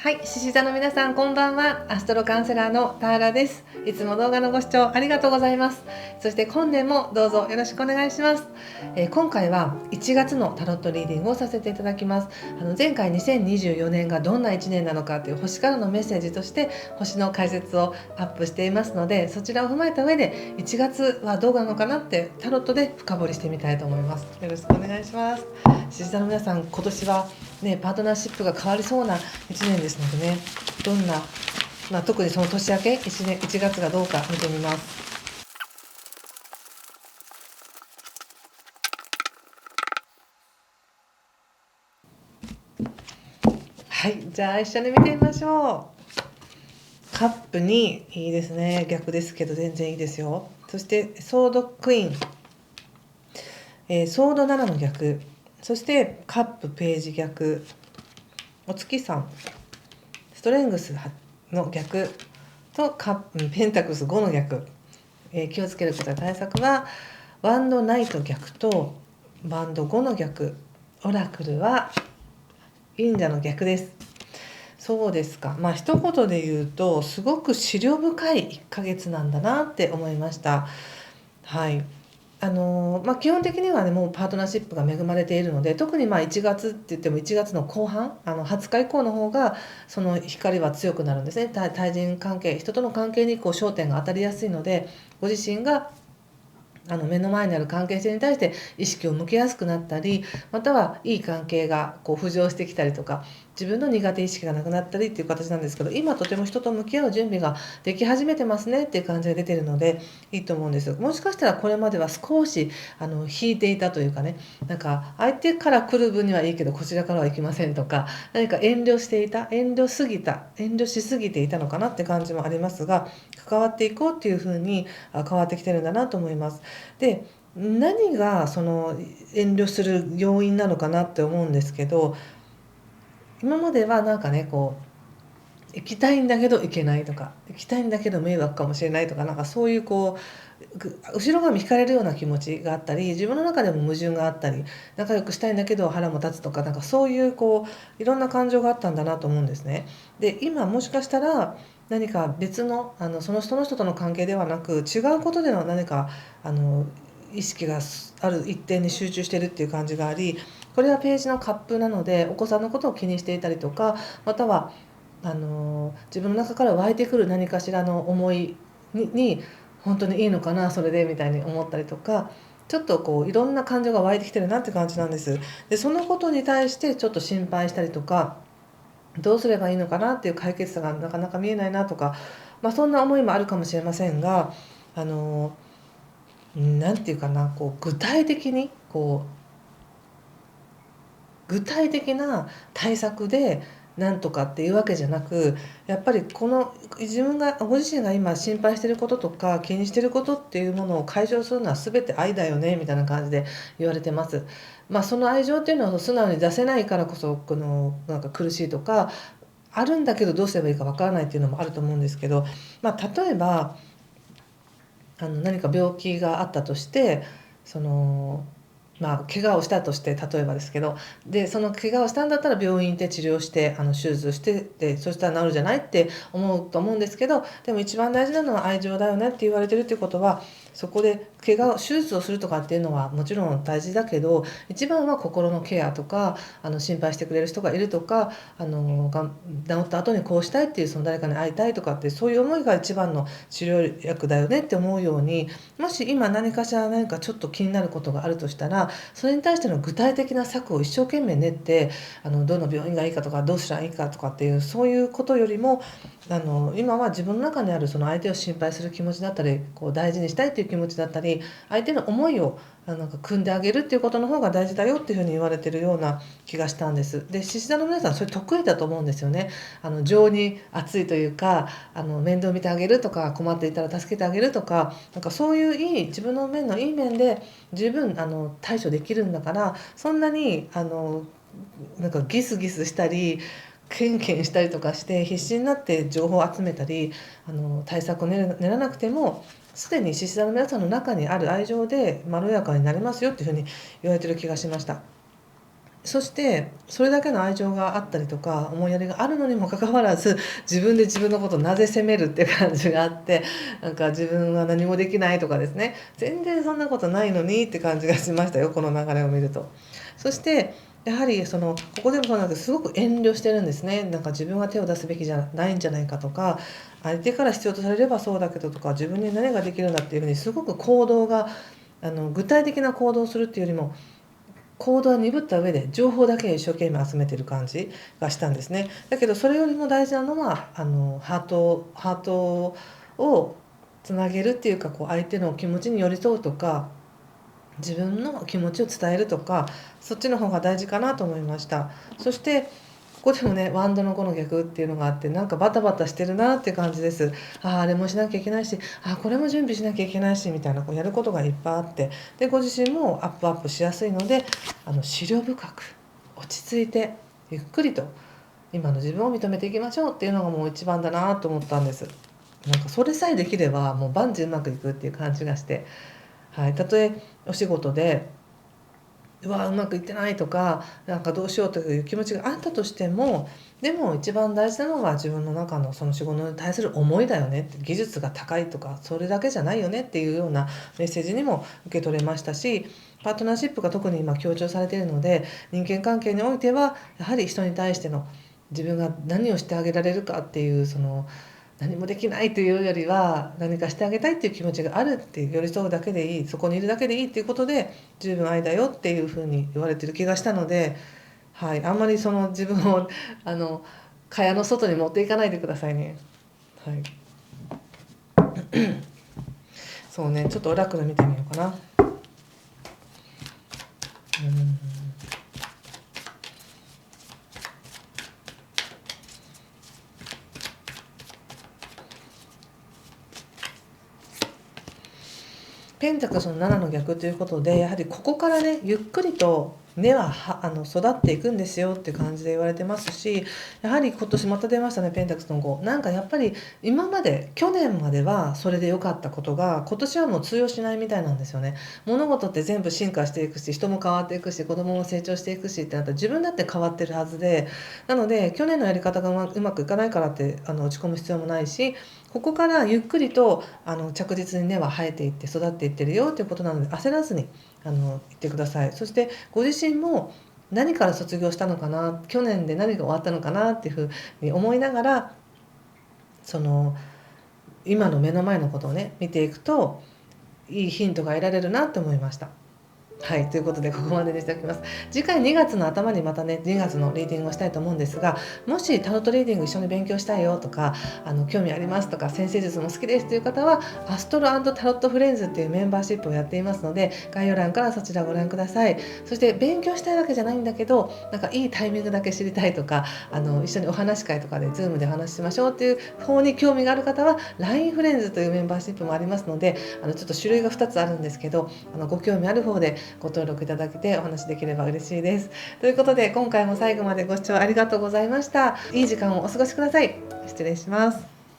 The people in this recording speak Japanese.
はい、獅子座の皆さんこんばんは。アストロカウンセラーの田原です。いつも動画のご視聴ありがとうございます。そして本年もどうぞよろしくお願いします。今回は1月のタロットリーディングをさせていただきます。前回2024年がどんな1年なのかという星からのメッセージとして星の解説をアップしていますので、そちらを踏まえた上で1月はどうなのかなってタロットで深掘りしてみたいと思います。よろしくお願いします。獅子座の皆さん、今年はね、パートナーシップが変わりそうな1年ですのでね、どんな、特にその年明け1月がどうか見てみます。はい、じゃあ一緒に見てみましょう。カップにいいですね。逆ですけど全然いいですよ。そしてソードクイーン、ソード7の逆、そしてカップページ逆、お月さん、ストレングスの逆とペンタクルス5の逆、気をつけることや対策はワンドナイト逆とバンド5の逆、オラクルは忍者の逆です。そうですか。一言で言うとすごく思慮深い1ヶ月なんだなって思いました。はい。基本的にはね、もうパートナーシップが恵まれているので、特に1月って言っても1月の後半、20日以降の方がその光は強くなるんですね。対人関係、人との関係に焦点が当たりやすいので、ご自身が目の前にある関係性に対して意識を向けやすくなったり、またはいい関係が浮上してきたりとか、自分の苦手意識がなくなったりっていう形なんですけど、今とても人と向き合う準備ができ始めてますねっていう感じが出てるのでいいと思うんですよ。もしかしたらこれまでは少し引いていたというかね、相手から来る分にはいいけどこちらからは行きませんとか、何か遠慮していた、遠慮しすぎていたのかなって感じもありますが、関わっていこうっていう風に変わってきてるんだなと思います。で、何がその遠慮する要因なのかなって思うんですけど、今までは行きたいんだけど行けないとか、行きたいんだけど迷惑かもしれないとか、そういう後ろ髪引かれるような気持ちがあったり、自分の中でも矛盾があったり、仲良くしたいんだけど腹も立つとか、そういういろんな感情があったんだなと思うんですね。で、今もしかしたら何か別のその人との関係ではなく、違うことでの何か意識がある一点に集中してるっていう感じがあり、これはページのカップなので、お子さんのことを気にしていたりとか、または自分の中から湧いてくる何かしらの思いに本当にいいのかなそれでみたいに思ったりとか、ちょっといろんな感情が湧いてきてるなって感じなんです。で、そのことに対してちょっと心配したりとか、どうすればいいのかなっていう解決策がなかなか見えないなとか、そんな思いもあるかもしれませんが、あのなんていうかな、具体的な対策でなんとかっていうわけじゃなく、やっぱりご自身が今心配してることとか気にしてることっていうものを解消するのは全て愛だよねみたいな感じで言われてます。その愛情っていうのは素直に出せないからこそ苦しいとかあるんだけど、どうすればいいかわからないっていうのもあると思うんですけど、例えば何か病気があったとして、その怪我をしたとして、例えばですけど、でその怪我をしたんだったら病院行って治療して手術して、でそしたら治るじゃないって思うと思うんですけど、でも一番大事なのは愛情だよねって言われてるっていうことは、そこで手術をするとかっていうのはもちろん大事だけど、一番は心のケアとか、心配してくれる人がいるとか、治った後にこうしたいっていう、その誰かに会いたいとかって、そういう思いが一番の治療薬だよねって思うように、もし今何かしら何かちょっと気になることがあるとしたら、それに対しての具体的な策を一生懸命練って、どの病院がいいかとかどうしたらいいかとかっていう、そういうことよりも今は自分の中にあるその相手を心配する気持ちだったり、大事にしたいっていう気持ちだったり、相手の思いを汲んであげるっていうことの方が大事だよっていうふうに言われてるような気がしたんです。で、獅子座の皆さんそれ得意だと思うんですよね。情に熱いというか、面倒見てあげるとか、困っていたら助けてあげるとか、そういう自分の面のいい面で十分対処できるんだから、そんなにギスギスしたりケンケンしたりとかして必死になって情報を集めたり対策を練らなくても、すでに獅子座の皆さんの中にある愛情でまろやかになりますよっていうふうに言われてる気がしました。そしてそれだけの愛情があったりとか思いやりがあるのにもかかわらず、自分で自分のことをなぜ責めるっていう感じがあって、なんか自分は何もできないとかですね、全然そんなことないのにって感じがしましたよ、この流れを見ると。そしてやはりここでもそうなんですけど、すごく遠慮してるんですね。なんか自分は手を出すべきじゃないんじゃないかとか、相手から必要とされればそうだけどとか、自分に何ができるんだっていうふうにすごく行動が具体的な行動をするっていうよりも、行動は鈍った上で情報だけ一生懸命集めてる感じがしたんですね。だけどそれよりも大事なのはハートをつなげるっていうか、相手の気持ちに寄り添うとか、自分の気持ちを伝えるとか、そっちの方が大事かなと思いました。そしてここでもね、ワンドの5の逆っていうのがあって、なんかバタバタしてるなっていう感じです。あれもしなきゃいけないし、これも準備しなきゃいけないしみたいな、やることがいっぱいあって、でご自身もアップしやすいので、思慮深く落ち着いてゆっくりと今の自分を認めていきましょうっていうのがもう一番だなと思ったんです。なんかそれさえできればもう万事うまくいくっていう感じがして、たとえお仕事でうまくいってないとか、なんかどうしようという気持ちがあったとしても、でも一番大事なのは自分の中のその仕事に対する思いだよねって、技術が高いとかそれだけじゃないよねっていうようなメッセージにも受け取れましたし、パートナーシップが特に今強調されているので、人間関係においてはやはり人に対しての自分が何をしてあげられるかっていう、何もできないというよりは何かしてあげたいっていう気持ちがあるっていう、寄り添うだけでいい、そこにいるだけでいいっていうことで十分愛だよっていうふうに言われてる気がしたので、あんまり自分を蚊帳の外に持っていかないでくださいね。そうね、ちょっとオラクル見てみようかな。ペンタクルの7の逆ということで、やはりここからねゆっくりと根は育っていくんですよって感じで言われてますし、やはり今年また出ましたね、ペンタクルの5。なんかやっぱり今まで去年まではそれで良かったことが今年はもう通用しないみたいなんですよね。物事って全部進化していくし、人も変わっていくし、子供も成長していくしってなったら自分だって変わってるはずで、なので去年のやり方がうまくいかないからって落ち込む必要もないし、ここからゆっくりと着実に根は生えていって育っていってるよということなので、焦らずに言ってください。そしてご自身も何から卒業したのかな、去年で何が終わったのかなっていうふうに思いながら、今の目の前のことをね見ていくといいヒントが得られるなって思いました。ということでここまでにしておきます。次回2月の頭にまたね、2月のリーディングをしたいと思うんですが、もしタロットリーディング一緒に勉強したいよとか、興味ありますとか、先生術も好きですという方は、アストロ&タロットフレンズっていうメンバーシップをやっていますので、概要欄からそちらご覧ください。そして勉強したいわけじゃないんだけど、なんかいいタイミングだけ知りたいとか、一緒にお話し会とかで Zoom でお話ししましょうっていう方に興味がある方は LINE フレンズというメンバーシップもありますので、ちょっと種類が2つあるんですけど、ご興味ある方でご登録いただけてお話できれば嬉しいです。ということで今回も最後までご視聴ありがとうございました。いい時間をお過ごしください。失礼します。